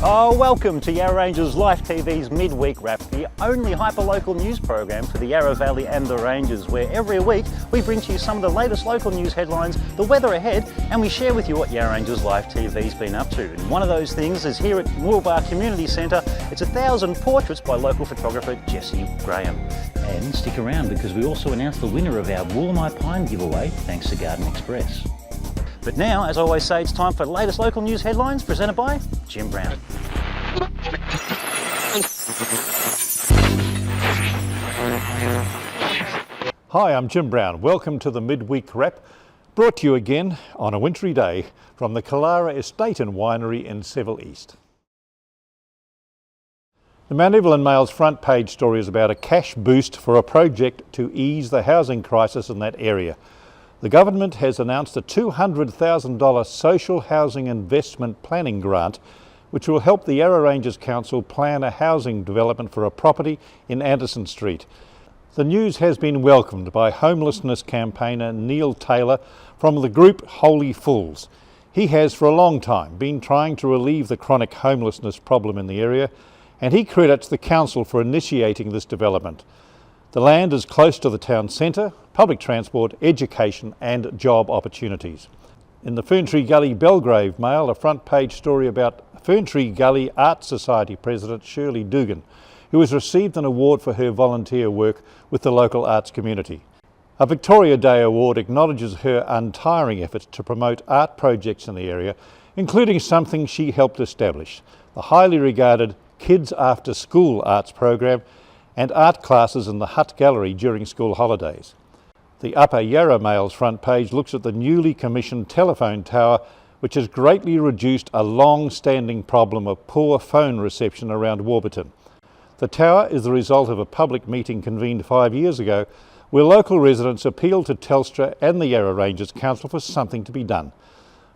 Oh, welcome to Yarra Ranges Life TV's Midweek Wrap, the only hyperlocal news program for the Yarra Valley and the Ranges, where every week we bring to you some of the latest local news headlines, the weather ahead, and we share with you what Yarra Ranges Life TV's been up to. And one of those things is here at Mooroolbark Community Centre. It's 1,000 portraits by local photographer Jesse Graham. And stick around because we also announced the winner of our Wollemi Pine Giveaway, thanks to Garden Express. But now, as I always say, it's time for the latest local news headlines presented by Jim Brown. Hi, I'm Jim Brown. Welcome to the Midweek Wrap, brought to you again on a wintry day from the Killara Estate Winery in Seville East. The Mount Evelyn Mail's front page story is about a cash boost for a project to ease the housing crisis in that area. The government has announced a $200,000 social housing investment planning grant which will help the Yarra Ranges Council plan a housing development for a property in Anderson Street. The news has been welcomed by homelessness campaigner Neil Taylor from the group Holy Fools. He has for a long time been trying to relieve the chronic homelessness problem in the area, and he credits the council for initiating this development. The land is close to the town centre, public transport, education and job opportunities. In the Ferntree Gully Belgrave Mail, a front page story about Ferntree Gully Art Society President Shirley Dugan, who has received an award for her volunteer work with the local arts community. A Victoria Day award acknowledges her untiring efforts to promote art projects in the area, including something she helped establish, the highly regarded Kids After School Arts program and art classes in the Hut Gallery during school holidays. The Upper Yarra Mail's front page looks at the newly commissioned telephone tower, which has greatly reduced a long-standing problem of poor phone reception around Warburton. The tower is the result of a public meeting convened 5 years ago, where local residents appealed to Telstra and the Yarra Ranges Council for something to be done.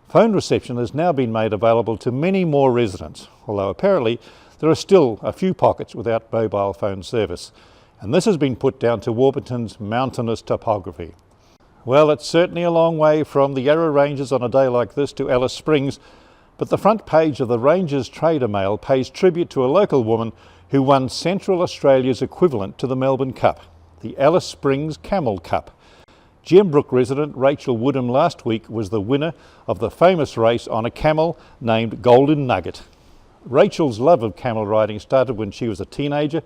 Phone reception has now been made available to many more residents, although apparently there are still a few pockets without mobile phone service, and this has been put down to Warburton's mountainous topography. Well, it's certainly a long way from the Yarra Ranges on a day like this to Alice Springs, but the front page of the Ranges Trader Mail pays tribute to a local woman who won Central Australia's equivalent to the Melbourne Cup, the Alice Springs Camel Cup. Gembrook resident Rachel Woodham last week was the winner of the famous race on a camel named Golden Nugget. Rachel's love of camel riding started when she was a teenager,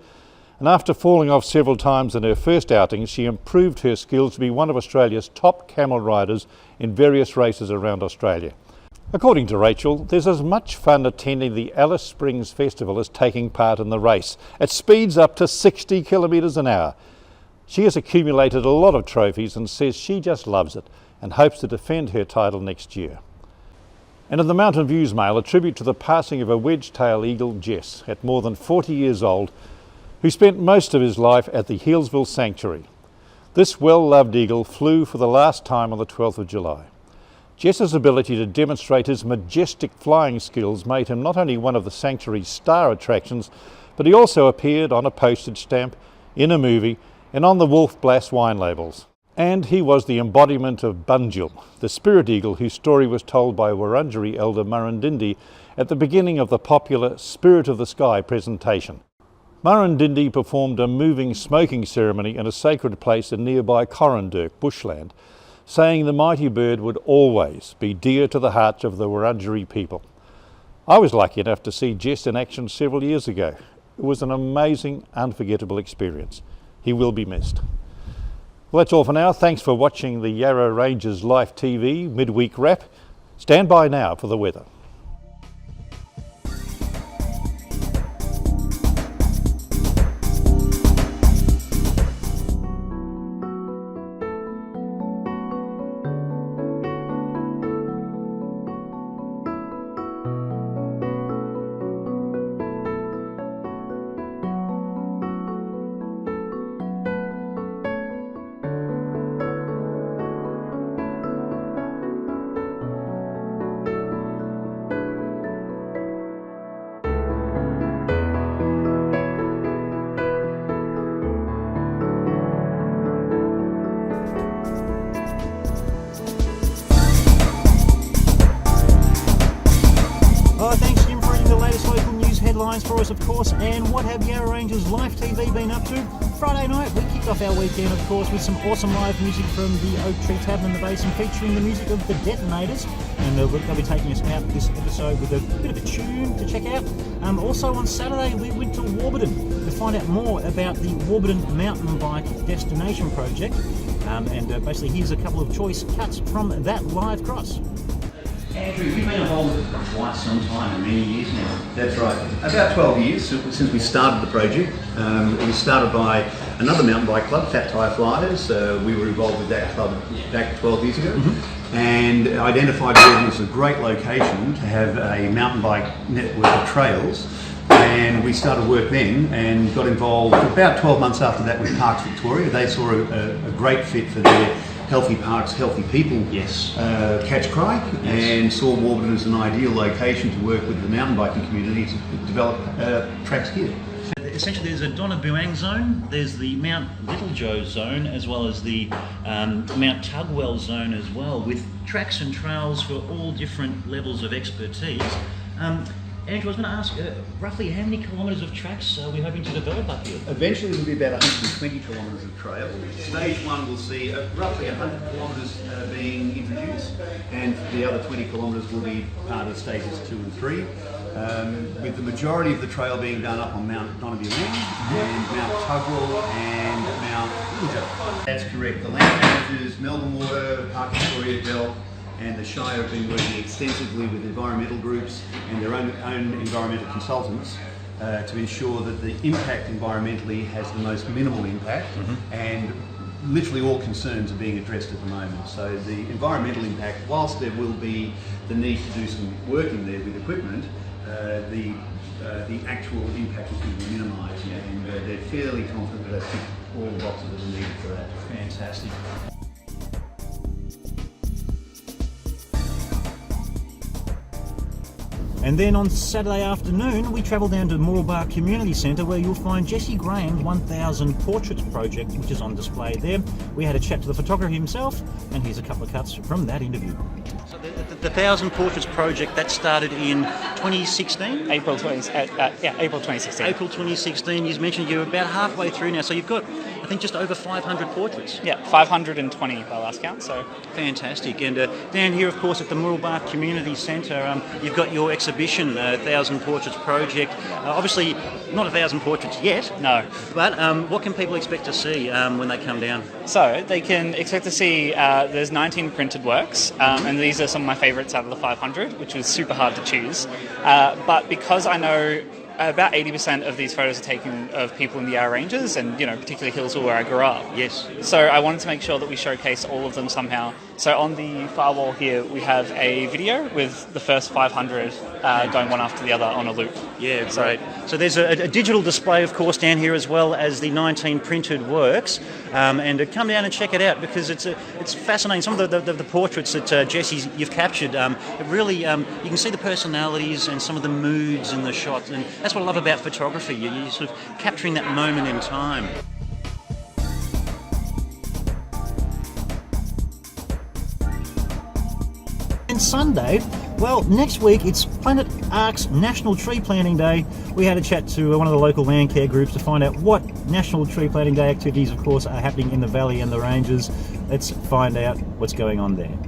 and after falling off several times in her first outing, she improved her skills to be one of Australia's top camel riders in various races around Australia. According to Rachel, there's as much fun attending the Alice Springs Festival as taking part in the race. It speeds up to 60 kilometres an hour. She has accumulated a lot of trophies and says she just loves it and hopes to defend her title next year. And in the Mountain Views Mail, a tribute to the passing of a wedge-tailed eagle, Jess, at more than 40 years old, who spent most of his life at the Healesville Sanctuary. This well-loved eagle flew for the last time on the 12th of July. Jess's ability to demonstrate his majestic flying skills made him not only one of the sanctuary's star attractions, but he also appeared on a postage stamp, in a movie, and on the Wolf Blass wine labels. And he was the embodiment of Bunjil, the spirit eagle whose story was told by Wurundjeri elder Murrindindi at the beginning of the popular Spirit of the Sky presentation. Murrindindi performed a moving smoking ceremony in a sacred place in nearby Corrandirk bushland, saying the mighty bird would always be dear to the hearts of the Wurundjeri people. I was lucky enough to see Jess in action several years ago. It was an amazing, unforgettable experience. He will be missed. Well, that's all for now. Thanks for watching the Yarra Ranges Life TV Midweek Wrap. Stand by now for the weather. headlines for us, of course, and what have Yarra Rangers Live TV been up to? Friday night, we kicked off our weekend, of course, with some awesome live music from the Oak Tree Tavern in the Basin, featuring the music of the Detonators, and they'll be taking us out this episode with a bit of a tune to check out. Also on Saturday, we went to Warburton to find out more about the Warburton mountain bike destination project, and basically here's a couple of choice cuts from that live cross. Andrew, you've been involved with it for quite some time, many years now. That's right. About 12 years since we started the project. It was started by another mountain bike club, Fat Tyre Flyers. We were involved with that club back 12 years ago, and identified Warburton as a great location to have a mountain bike network of trails. And we started work then and got involved about 12 months after that with Parks Victoria. They saw a great fit for their Healthy Parks, Healthy People catch cry, and saw Warburton as an ideal location to work with the mountain biking community to develop tracks here. Essentially, there's a Donna Buang zone, there's the Mount Little Joe zone, as well as the Mount Tugwell zone as well, with tracks and trails for all different levels of expertise. Andrew, I was going to ask, roughly how many kilometres of tracks are we hoping to develop up here? Eventually there will be about 120 kilometres of trail. Stage 1 will see roughly 100 kilometres being introduced, and the other 20 kilometres will be part of stages 2 and 3, with the majority of the trail being done up on Mount Donovan and Mount Tugwell and Mount Little Joe. That's correct. The land managers, Melbourne Water, Park Victoria, Bell, and the Shire have been working extensively with environmental groups and their own environmental consultants to ensure that the impact environmentally has the most minimal impact, and literally all concerns are being addressed at the moment. So the environmental impact, whilst there will be the need to do some work in there with equipment, the actual impact is going to be minimised, and they're fairly confident that they've ticked all the boxes that are needed for that. Fantastic. And then on Saturday afternoon, we travel down to Mooroolbark Community Centre, where you'll find Jesse Graham's 1000 Portraits project, which is on display there. We had a chat to the photographer himself, and here's a couple of cuts from that interview. So the 1000 Portraits project, that started in 2016? April 2016. April 2016. You mentioned you're about halfway through now, so you've got, I think, just over 500 portraits. Yeah, 520 by last count. So fantastic. And down here, of course, at the Mooroolbark Community Centre, you've got your exhibition, 1000 Portraits project. Obviously, not 1000 portraits yet. No. But what can people expect to see when they come down? So they can expect to see there's 19 printed works, and these are some of my favourites out of the 500, which was super hard to choose. But because I know about 80% of these photos are taken of people in the Yarra Ranges, and particularly Healesville, where I grew up. Yes. So I wanted to make sure that we showcase all of them somehow. So on the far wall here, we have a video with the first 500 going one after the other on a loop. Yeah, great. So there's a digital display, of course, down here, as well as the 19 printed works. And come down and check it out, because it's fascinating. Some of the portraits that Jesse's you've captured, it really you can see the personalities and some of the moods in the shots, and that's what I love about photography. You're sort of capturing that moment in time. And Sunday, well, next week it's Planet Ark's National Tree Planting Day. We had a chat to one of the local land care groups to find out what National Tree Planting Day activities, of course, are happening in the valley and the ranges. Let's find out what's going on there.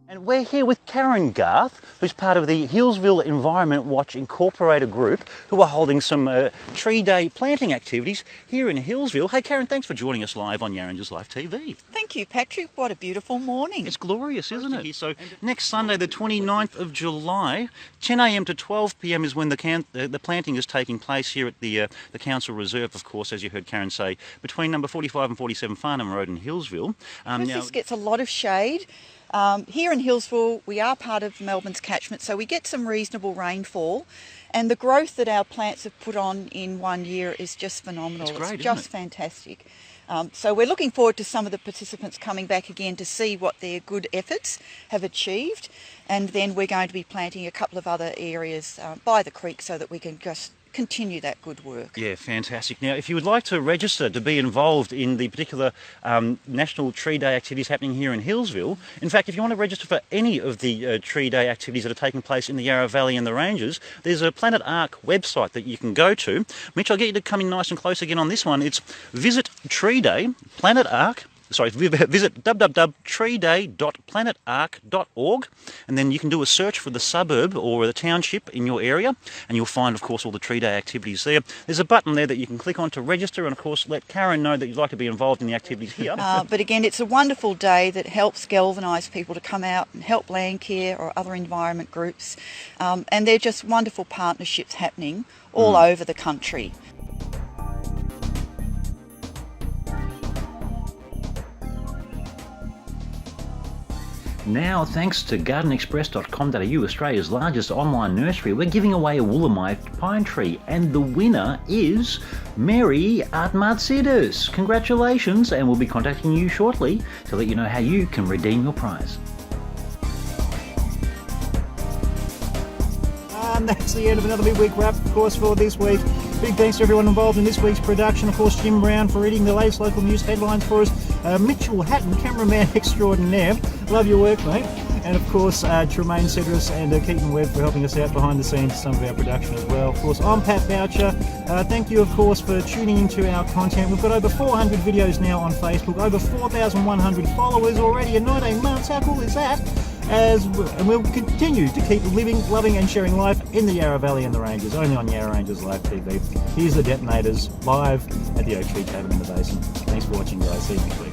And we're here with Karen Garth, who's part of the Healesville Environment Watch Incorporated group, who are holding some tree day planting activities here in Healesville. Hey Karen, thanks for joining us live on Yarra Rangers Live TV. Thank you, Patrick. What a beautiful morning. It's glorious, isn't it? So next Sunday, the 29th of July, 10 a.m. to 12 p.m. is when the planting is taking place here at the Council Reserve, of course, as you heard Karen say, between number 45 and 47 Farnham Road in Healesville. This gets a lot of shade. Here in Healesville, we are part of Melbourne's catchment, so we get some reasonable rainfall, and the growth that our plants have put on in 1 year is just phenomenal. It's great, just fantastic. So we're looking forward to some of the participants coming back again to see what their good efforts have achieved, and then we're going to be planting a couple of other areas by the creek so that we can just continue that good work. Yeah, fantastic. Now, if you would like to register to be involved in the particular National Tree Day activities happening here in Healesville, in fact, if you want to register for any of the Tree Day activities that are taking place in the Yarra Valley and the Ranges, there's a Planet Arc website that you can go to. Mitch, I'll get you to come in nice and close again on this one. It's visit www.treeday.planetarc.org, and then you can do a search for the suburb or the township in your area, and you'll find, of course, all the Tree Day activities there. There's a button there that you can click on to register, and of course let Karen know that you'd like to be involved in the activities here. But again, it's a wonderful day that helps galvanise people to come out and help Landcare or other environment groups, and they're just wonderful partnerships happening all over the country. Now, thanks to gardenexpress.com.au, Australia's largest online nursery, we're giving away a Wollemi pine tree, and the winner is Mary Artmartsidis. Congratulations, and we'll be contacting you shortly to let you know how you can redeem your prize. And that's the end of another midweek wrap, of course, for this week. Big thanks to everyone involved in this week's production. Of course, Jim Brown for reading the latest local news headlines for us. Mitch Hatten, cameraman extraordinaire. Love your work, mate. And of course, Tremaine Cedrus and Keaton Webb for helping us out behind the scenes, some of our production as well. Of course, I'm Pat Boucher. Thank you, of course, for tuning into our content. We've got over 400 videos now on Facebook, over 4,100 followers already in 19 months. How cool is that? And we'll continue to keep living, loving and sharing life in the Yarra Valley and the Ranges, only on Yarra Ranges Live TV. Here's the Detonators, live at the Oak Tree Tavern in the Basin. Thanks for watching, guys. See you next week.